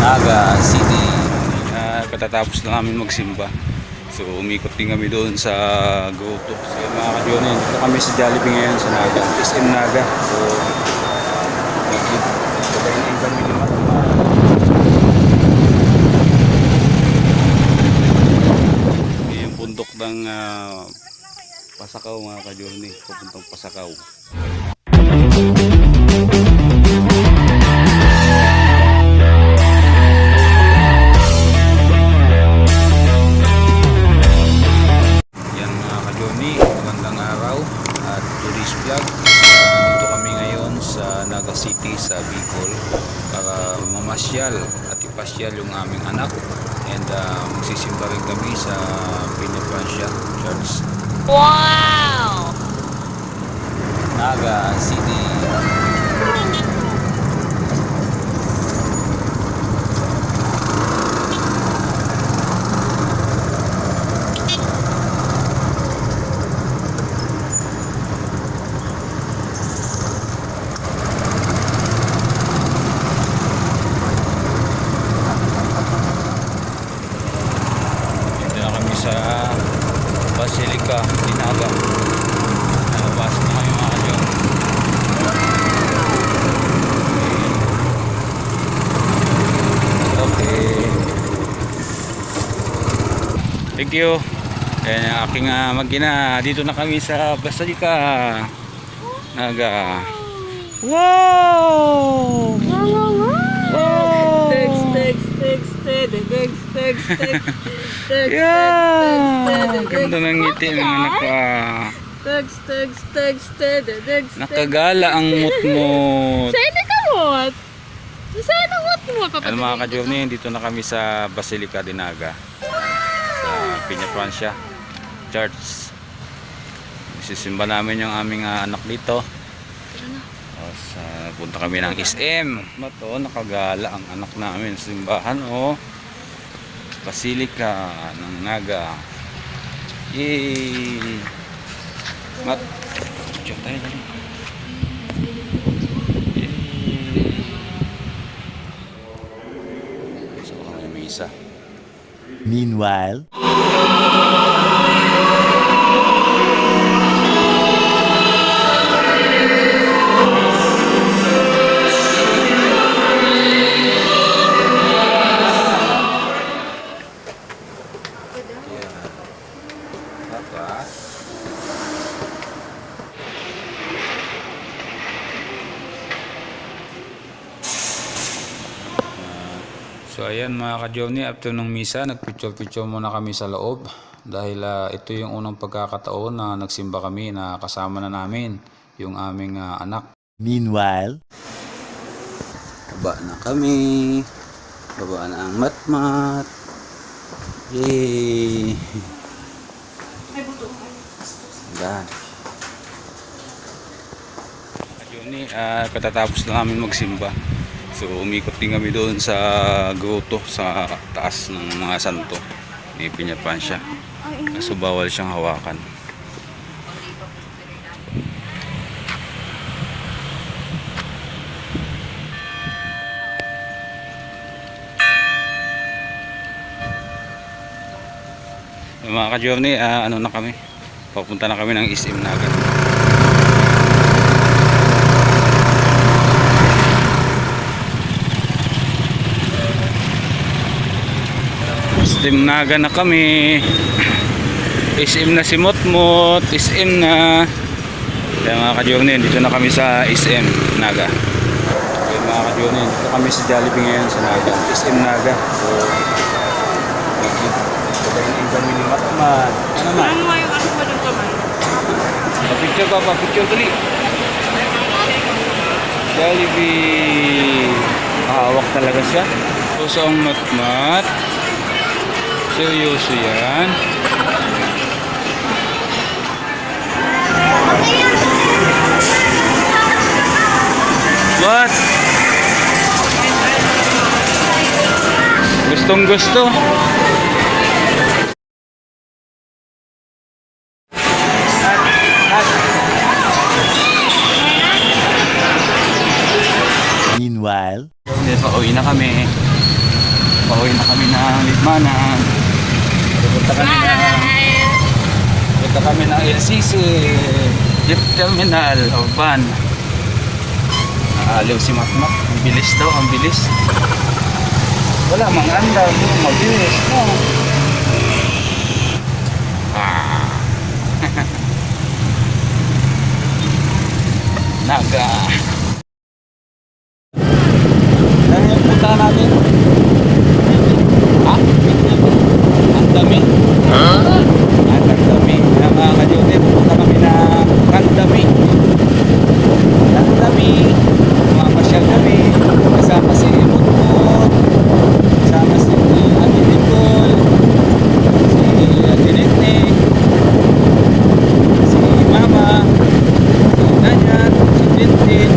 Naga City. Katatapos na namin magsimba. So umikot din kami doon sa Grotto. So yun mga ka-Johnny, dito kami sa Jollibee ngayon sa Naga, SM Naga. So pagkain kami ni Matma. Yung bundok ng Pasakaw mga ka-Johnny, papuntang Pasakaw. Magandang araw at tourist vlog. Nandito kami ngayon sa Naga City sa Bicol para mamasyal at ipasyal yung aming anak, and magsisimba rin kami sa Pinaprancia Church. Wow! Naga City. Sa Basilica Dinaga. Nalabas na kami mga ka-John. Okay. Thank you. Ayan ang aking mag-ina. Dito na kami sa Basilica Naga. Wow! Yeah! Ganda ng ngiti ng anak ko. Nakagala ang mut-mut. Saan ka mut? Saan ang mut-mut? Ano mga ka-Journey, dito na kami sa Basilica Dinaga sa Pinaprancia Church. Sisimba namin yung aming anak dito. Punta kami ng SM. Mato, nakagala ang anak namin sa simbahan. Basilica ng Naga. Yay! Mat, picture tayo dali. Yay! So, may isa. Meanwhile, So ayan mga ka-Journey, after ng misa, nagpicture-picture muna kami sa loob dahil ito yung unang pagkakataon na nagsimba kami na kasama na namin yung aming anak. meanwhile, Baba na kami. Baba na ang matmat. Yay! Ayan. Ka-Journey, katatapos na namin magsimba. So umikot din kami doon sa grotto sa taas ng mga santo ni Pinaprancia. Kaso bawal siyang hawakan. Mga ka-Journey, ano na kami? Papunta na kami ng SM Naga. SM Naga na kami. SM na si Mutmut. SM na. Kaya mga ka-Journey, dito na kami sa SM Naga. Kaya mga ka-Journey, dito kami sa Jollibee ngayon sa Naga. SM Naga. So, pagkain kami ni Matma. Ano naman? Ano yung ako mo ng kamay? Pa-picture ka, pa-picture dali. Jollibee. Hawak talaga siya. So ang Matmat. Seryoso yan. What? Gustong gusto. meanwhile, Pauwi na kami. Pauwi na kami ng Libmanan. Pupunta kami ng LCC Jeep Terminal o van. Naaliw si Matmat. Ang bilis daw, ang bilis. Wala mang andar, mabilis, no? Naga. Ano yung punta natin? Ha? Ang dami. Ang dami. Mga kajote, pupunta kami na Kandami. Kandami. Mamasyal kami. Kasama si Mutmut. Kasama si Ate Nicole. Si Ate Netnek. Si Mama. Si Nanyat. Si Quintin.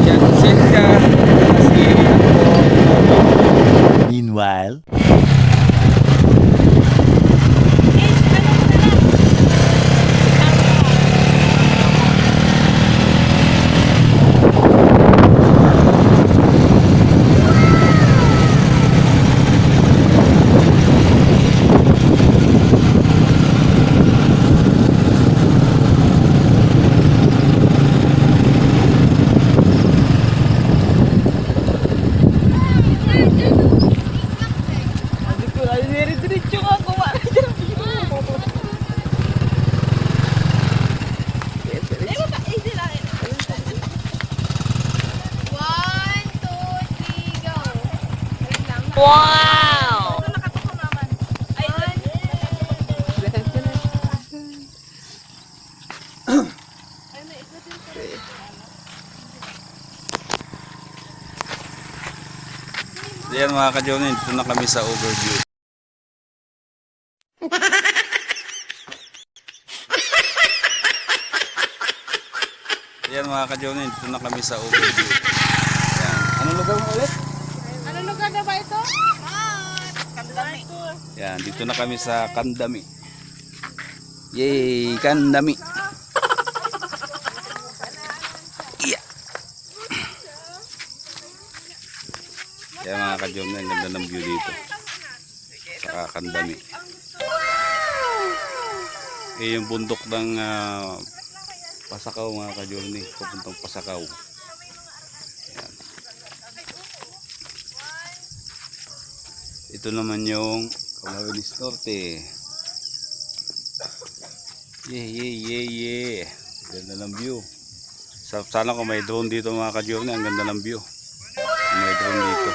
Si Ate Selka. Si ako. Meanwhile, Wow! Ayan mga ka-Johnny, dito na kami sa overview. Ayan mga ka-Johnny, dito na kami sa overview. Ayan. Anong lugar mo ulit? Anong lugar na ba ito? Kandami. Ayan, dito na kami sa Kandami. Yay, Kandami. Yeah. Ayan mga ka-Johnny, ang ganda ng view dito. Sa Kandami. Eh, yung bundok ng Pasakaw mga ka-Journey, papuntang Pasakaw. Ayan. Ito naman yung Camarines Norte. Yeah. Ganda ng view. Sana kung may drone dito mga ka-Journey, ang ganda ng view. Kung may drone dito.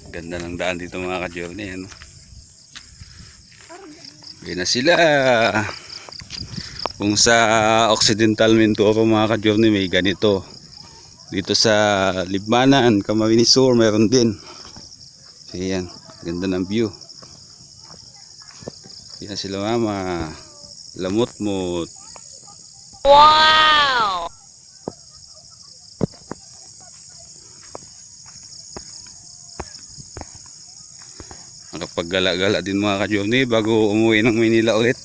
Ganda ng daan dito mga ka-Journey, ano? Yan na sila. Kung sa Occidental Mindoro mga ka-Journey, may ganito. Dito sa Libmanan, Camarines Sur, meron din. So, yan, ganda ng view. Yan sila mama. Lamot-mot. Wow! Nakapaggala-gala din mga ka-Journey bago umuwi ng Manila ulit.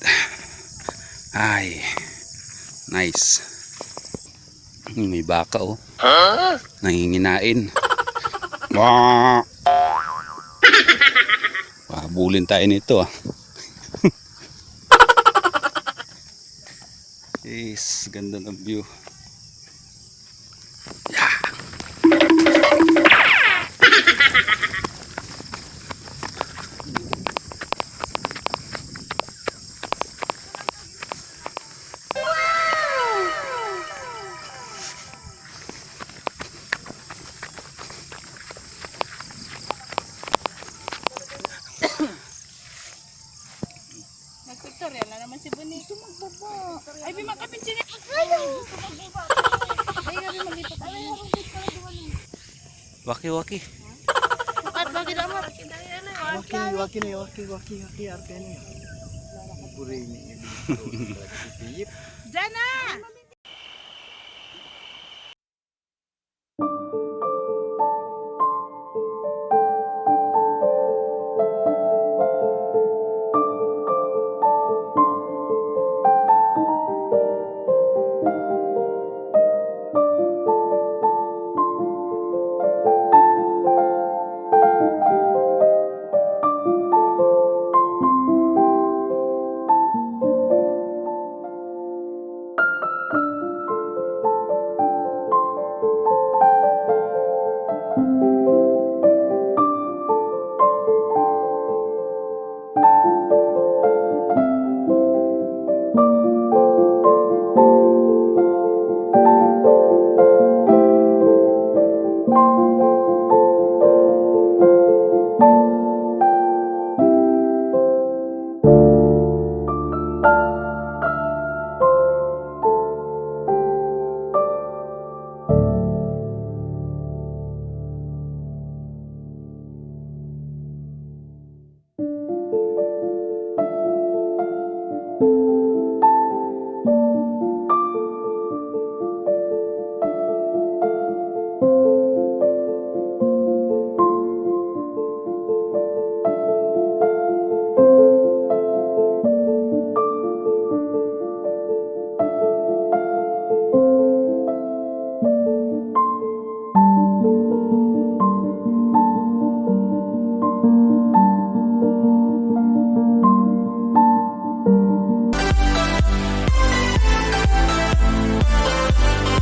Ay, nice. May baka oh. Nanginginain. Wah! Habulin tayo nito ah. Yes, ganda ng view. Yeah. Nagpictorial na naman si Bonnie. Gusto magbaba. Ay, bimakapin siya niya. Ayaw! Gusto magbaba. Ay, gabi maglipat. Ay, ako gusto na duwan. Waki-waki. At bakit naman? Waki na arke ni. Puri ni. Piyip. Diyan na!